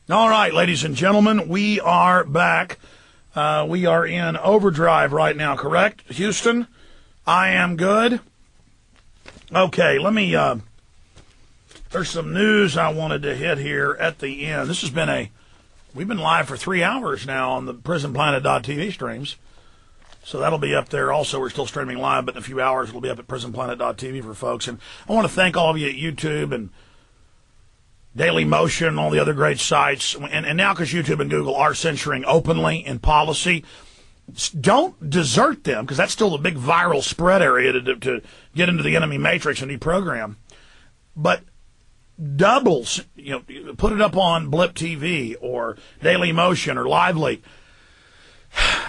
All right, ladies and gentlemen, we are back. We are in overdrive right now, correct? Houston, I am good. Okay, let me, there's some news I wanted to hit here at the end. This has been we've been live for 3 hours now on the PrisonPlanet.tv streams. So that'll be up there also. We're still streaming live, but in a few hours it'll be up at PrisonPlanet.tv for folks. And I want to thank all of you at YouTube and Daily Motion and all the other great sites. And now because YouTube and Google are censoring openly in policy, don't desert them, because that's still the big viral spread area to get into the enemy matrix and deprogram. But doubles, put it up on Blip TV or Daily Motion or Lively.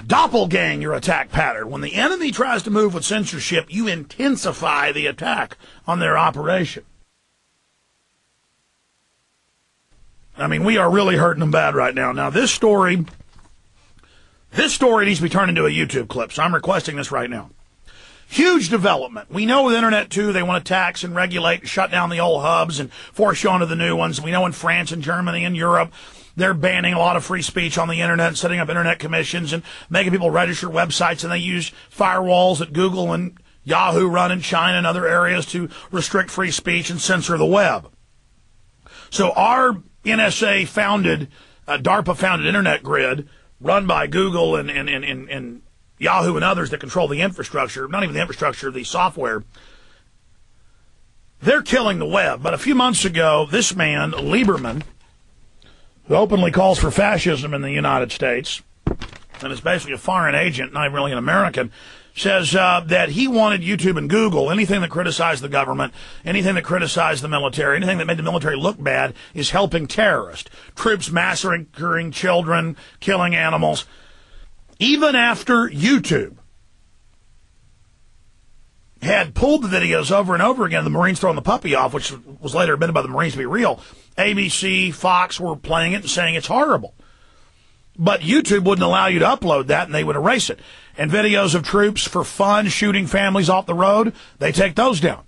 Doppelgang your attack pattern. When the enemy tries to move with censorship, you intensify the attack on their operation. I mean, we are really hurting them bad right now. Now, this story needs to be turned into a YouTube clip, so I'm requesting this right now. Huge development. We know with the internet, too, they want to tax and regulate and shut down the old hubs and force you onto the new ones. We know in France and Germany and Europe, they're banning a lot of free speech on the internet and setting up internet commissions and making people register websites, and they use firewalls that Google and Yahoo run in China and other areas to restrict free speech and censor the web. So our NSA-founded, DARPA-founded internet grid, run by Google and Yahoo and others that control the infrastructure, not even the infrastructure, the software, they're killing the web. But a few months ago, this man, Lieberman, who openly calls for fascism in the United States, and is basically a foreign agent, not even really an American, says that he wanted YouTube and Google, anything that criticized the government, anything that criticized the military, anything that made the military look bad, is helping terrorists. Troops massacring children, killing animals. Even after YouTube had pulled the videos over and over again, the Marines throwing the puppy off, which was later admitted by the Marines to be real, ABC, Fox were playing it and saying it's horrible. But YouTube wouldn't allow you to upload that, and they would erase it. And videos of troops for fun shooting families off the road, they take those down.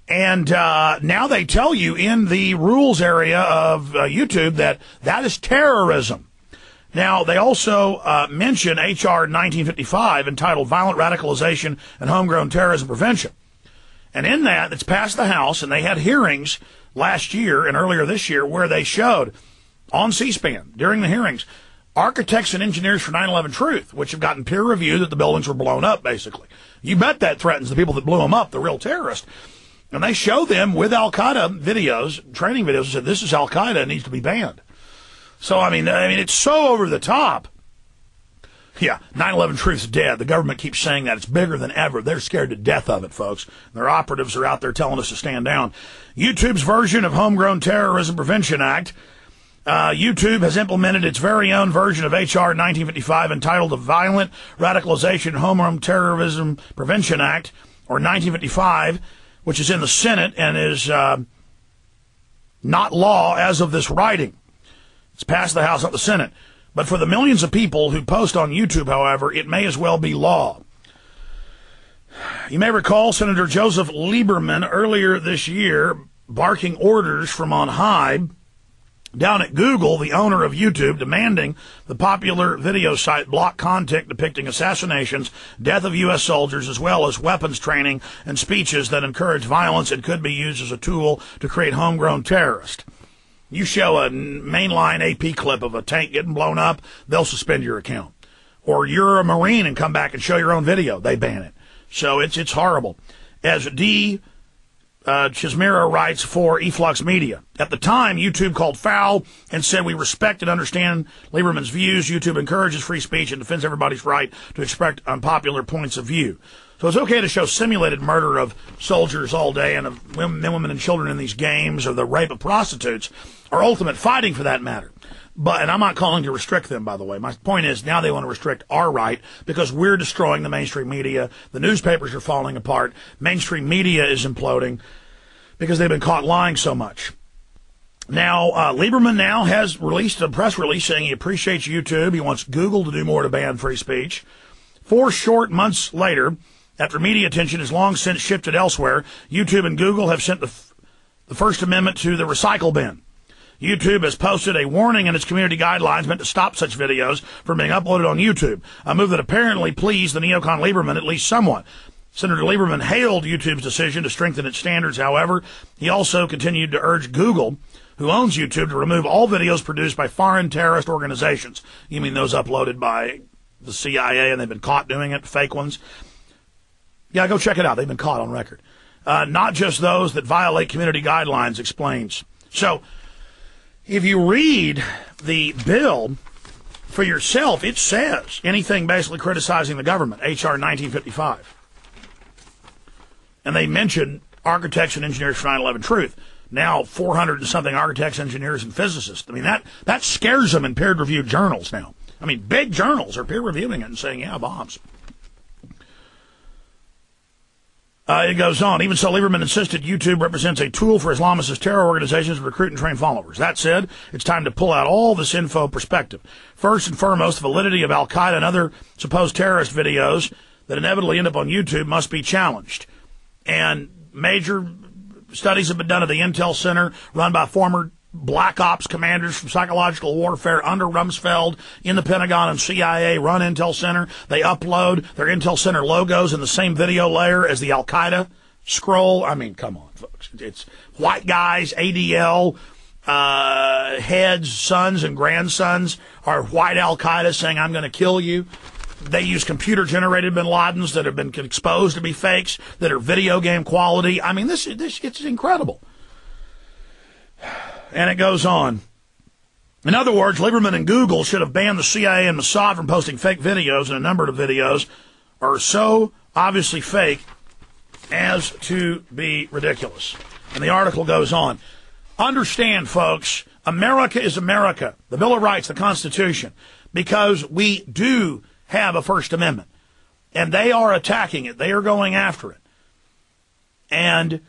And now they tell you in the rules area of YouTube that is terrorism. Now, they also mention H.R. 1955, entitled Violent Radicalization and Homegrown Terrorism Prevention. And in that, it's passed the House, and they had hearings last year and earlier this year where they showed on C-SPAN during the hearings architects and engineers for 9/11 Truth, which have gotten peer review that the buildings were blown up, basically. You bet that threatens the people that blew them up, the real terrorists. And they show them with Al-Qaeda videos, training videos, and said, this is Al-Qaeda, it needs to be banned. So, I mean, it's so over the top. Yeah, 9/11 Truth's dead. The government keeps saying that. It's bigger than ever. They're scared to death of it, folks. Their operatives are out there telling us to stand down. YouTube's version of Homegrown Terrorism Prevention Act. YouTube has implemented its very own version of H.R. 1955 entitled the Violent Radicalization and Homegrown Terrorism Prevention Act, or 1955, which is in the Senate and is not law as of this writing. It's passed the House, not the Senate. But for the millions of people who post on YouTube, however, it may as well be law. You may recall Senator Joseph Lieberman earlier this year barking orders from on high down at Google, the owner of YouTube, demanding the popular video site block content depicting assassinations, death of U.S. soldiers, as well as weapons training and speeches that encourage violence and could be used as a tool to create homegrown terrorists. You show a mainline AP clip of a tank getting blown up, they'll suspend your account. Or you're a Marine and come back and show your own video, they ban it. So it's horrible. As D. Chismira writes for Eflux Media. At the time, YouTube called foul and said, we respect and understand Lieberman's views. YouTube encourages free speech and defends everybody's right to express unpopular points of view. So it's okay to show simulated murder of soldiers all day and of men, women, and children in these games, or the rape of prostitutes, or ultimate fighting for that matter. And I'm not calling to restrict them, by the way. My point is now they want to restrict our right because we're destroying the mainstream media. The newspapers are falling apart. Mainstream media is imploding because they've been caught lying so much. Now, Lieberman now has released a press release saying he appreciates YouTube. He wants Google to do more to ban free speech. 4 short months later, after media attention has long since shifted elsewhere, YouTube and Google have sent the First Amendment to the recycle bin. YouTube has posted a warning in its community guidelines meant to stop such videos from being uploaded on YouTube, a move that apparently pleased the neocon Lieberman at least somewhat. Senator Lieberman hailed YouTube's decision to strengthen its standards. However, he also continued to urge Google, who owns YouTube, to remove all videos produced by foreign terrorist organizations. You mean those uploaded by the CIA and they've been caught doing it, fake ones? Yeah, go check it out. They've been caught on record. Not just those that violate community guidelines, explains. So, if you read the bill for yourself, it says anything basically criticizing the government, H.R. 1955. And they mention architects and engineers for 9/11 Truth. Now 400 and something architects, engineers, and physicists. I mean, that scares them in peer-reviewed journals now. I mean, big journals are peer-reviewing it and saying, yeah, bombs. It goes on. Even so, Lieberman insisted YouTube represents a tool for Islamist terror organizations to recruit and train followers. That said, it's time to pull out all this info perspective. First and foremost, the validity of Al-Qaeda and other supposed terrorist videos that inevitably end up on YouTube must be challenged. And major studies have been done at the Intel Center, run by former Black Ops commanders from psychological warfare under Rumsfeld in the Pentagon and CIA run Intel Center. They upload their Intel Center logos in the same video layer as the Al-Qaeda scroll. I mean, come on, folks. It's white guys, ADL, heads, sons, and grandsons are white Al-Qaeda saying, I'm going to kill you. They use computer-generated bin Ladens that have been exposed to be fakes, that are video game quality. I mean, it's incredible. And it goes on. In other words, Lieberman and Google should have banned the CIA and Mossad from posting fake videos, and a number of videos are so obviously fake as to be ridiculous. And the article goes on. Understand, folks, America is America, the Bill of Rights, the Constitution, because we do have a First Amendment. And they are attacking it. They are going after it. And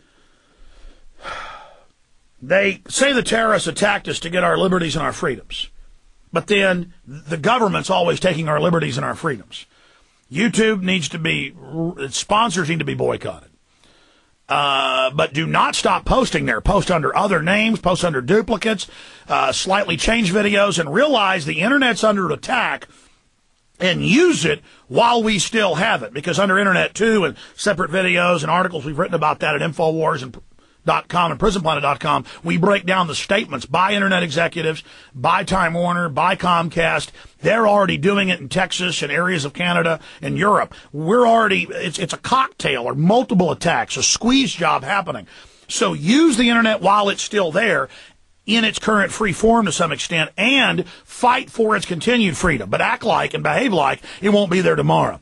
they say the terrorists attacked us to get our liberties and our freedoms. But then the government's always taking our liberties and our freedoms. YouTube needs to be, its sponsors need to be boycotted. But do not stop posting there. Post under other names, post under duplicates, slightly change videos, and realize the internet's under attack, and use it while we still have it. Because under Internet 2 and separate videos and articles we've written about that at Infowars and .com and PrisonPlanet.com, we break down the statements by Internet executives, by Time Warner, by Comcast. They're already doing it in Texas and areas of Canada and Europe. We're already, it's a cocktail or multiple attacks, a squeeze job happening. So use the Internet while it's still there in its current free form to some extent, and fight for its continued freedom. But act like and behave like it won't be there tomorrow.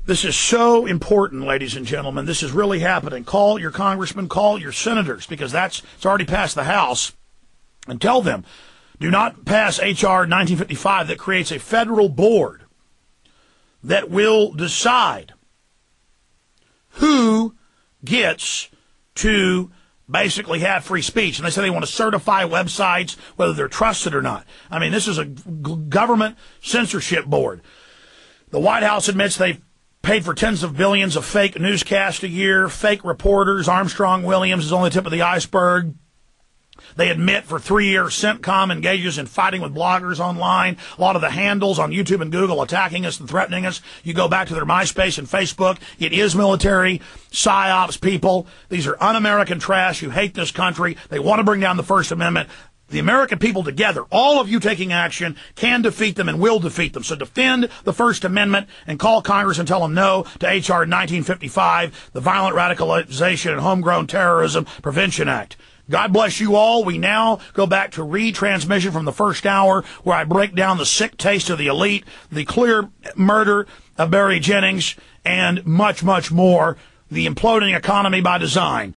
This is so important, ladies and gentlemen. This is really happening. Call your congressmen, call your senators, because it's already passed the House, and tell them, do not pass H.R. 1955 that creates a federal board that will decide who gets to basically have free speech. And they say they want to certify websites, whether they're trusted or not. I mean, this is a government censorship board. The White House admits they've paid for tens of billions of fake newscasts a year, fake reporters. Armstrong Williams is only the tip of the iceberg. They admit for 3 years CENTCOM engages in fighting with bloggers online. A lot of the handles on YouTube and Google attacking us and threatening us. You go back to their MySpace and Facebook. It is military, psyops people. These are un-American trash who hate this country. They want to bring down the First Amendment. The American people together, all of you taking action, can defeat them and will defeat them. So defend the First Amendment and call Congress and tell them no to H.R. 1955, the Violent Radicalization and Homegrown Terrorism Prevention Act. God bless you all. We now go back to retransmission from the first hour, where I break down the sick taste of the elite, the clear murder of Barry Jennings, and much, much more. The imploding economy by design.